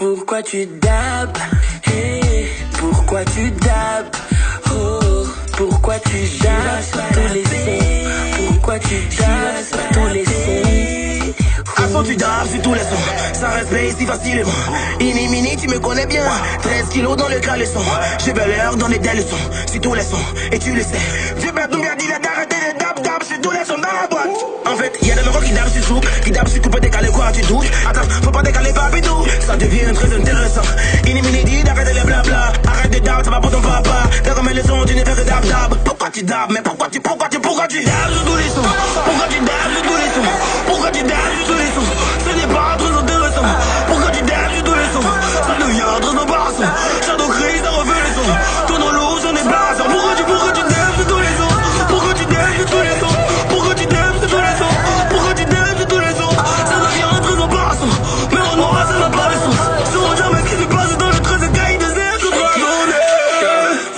Pourquoi tu dabs? Hey, pourquoi tu dabs? Oh, pourquoi tu dabs sur tous les sons? Pourquoi tu dabs sur tous les sons? À son tu dabs sur tous les sons. Ça reste si facilement. Ini mini tu me connais bien. 13 kilos dans le caleçon. J'ai valeur dans les leçons. Sur tous les sons. Et tu le sais. J'ai pas tout bien dit d'arrêter les dab sur tous les sons dans la boîte. En fait, y'a des mecs qui dabent sur souk, qui dabent sur coupé décalé quoi tu doutes. Attends, faut pas décaler papidou. Ça devient très intéressant. Ini mini dit d'arrêter les blabla. Arrête de dab, ça va pour ton papa. T'as comme les sons, tu ne fais que dab. Pourquoi tu dabs? Mais pourquoi tu dabs sur tous les sons? Pourquoi tu dabs sur tous les sons? Pourquoi tu dabs sur tous les sons? Ce n'est pas très intéressant. Pourquoi tu dabs sur tous les sons? Ça devient très embarrassant. Shadow crise, ça refait les sons. Ton lourd, j'en ai blasant. Pourquoi tu dabs sur tous les sons? Pourquoi tu dabs sur tous les sons? Pourquoi tu dabs sur tous les sons? Pourquoi tu dabs sur tous les sons? Ça devient très embarrassant. Mais en noir, ça n'a pas de sens. Je ne jamais ce qui se passe dans le 13 caille des airs toute la journée.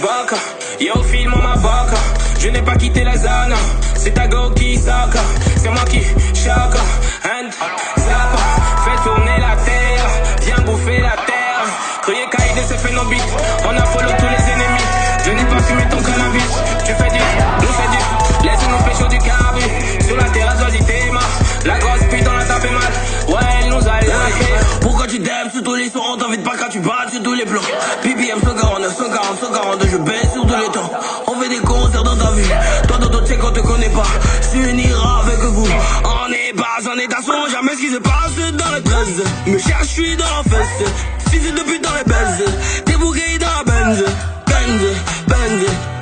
Baka, yo filme ma baka. Je n'ai pas quitté la zone. C'est ta go qui saka. C'est moi qui chaka. And Zappa, fais tourner la terre. Viens bouffer la terre. Croyez Kaïdé c'est fait nos beats. On a follow tous les ennemis. Je n'ai pas fumé ton cannabis. Tu fais du, nous fais du. Laisse-nous pécho du carbu. Sur la terrasse d'Olitema. La grosse pute on la tapé mal. Ouais elle nous a lâché. Pourquoi tu dabs sur tous les sons? On t'invite pas quand tu bats sur tous les plans. BPM 149, 140, 142. Je baisse sur tous les temps. On fait des concerts dans ta vie. Toi dans ton check on te connaît pas. S'unira avec vous. On est bas en état son. Jamais ce qui se passe dans le 13. Me cherche, je suis dans la fesse. Si c'est depuis dans les baises. T'es bouquet dans la benz.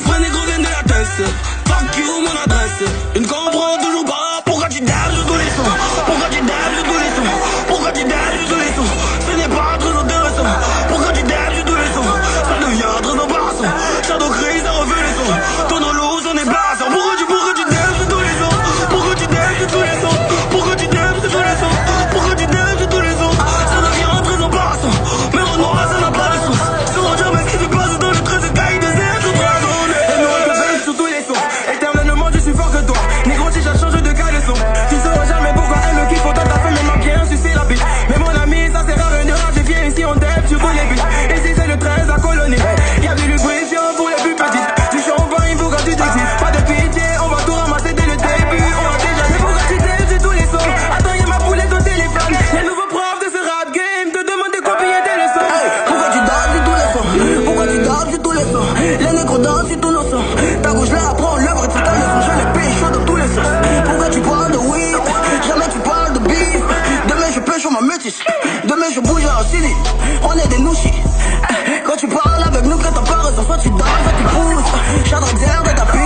Prenez gros viens de la tête. Fuck you mon adresse. Je ne comprends toujours pas. Pourquoi tu dabs sur tous les sons? Pourquoi tu dabs sur tous les sons? Pourquoi tu dabs sur tous les sons? Ce n'est pas très intéressant. Pourquoi tu dabs sur tous les sons? Ça devient très embarrassant. Shadow crise, ça refait les sons. Ton lourd, j'en ai blasant. Pourquoi tu dabs sur tous les sons? Pourquoi tu dabs sur tous les sons? Pourquoi tu dabs sur tous les sons? Pourquoi tu dabs sur tous les sons? Ça devient très embarrassant. Mais en noir, ça n'a pas de sens. Je ne jamais ce qui se passe dans le 13 caille des airs toute la journée. Et nous on te baisse sur tous les sons. Éternellement je suis fort que toi. Négro si j'ai changé de caleçon. Tu sauras jamais pourquoi elle me kiffe autant ta femme m'a bien sucé la bite. Mais mon ami ça sert à rien. Je viens ici on deb sur tous les beats. Ici c'est le 13 à colonie. Y'a du lubrifiant pour les plus petites. Du champagne pour quand tu t'excites. Pas de pitié, on va tout ramasser dès le début. On va déjà mais pourquoi tu dabs sur tous les sons? Attends y'a ma poulette au téléphone. Les nouveaux profs de ce rap game te demandent de copier tes leçons. Pourquoi tu dabs sur tous les sons? Pourquoi tu dabs sur tous les sons? Les négros dansent sur tous nos sons. Ta gauche là apprend l'œuvre de ta leçon. Je les paye chaud dans tous les sens. Pourquoi tu parles de weed? Jamais tu parles de beef. Demain je pêche ma métisse. Demain je bouge à City. On est des nouchis. Quand tu parles avec nous, quand t'as pas raison, soit tu danses, soit tu pousses. J'adore dire de ta pute.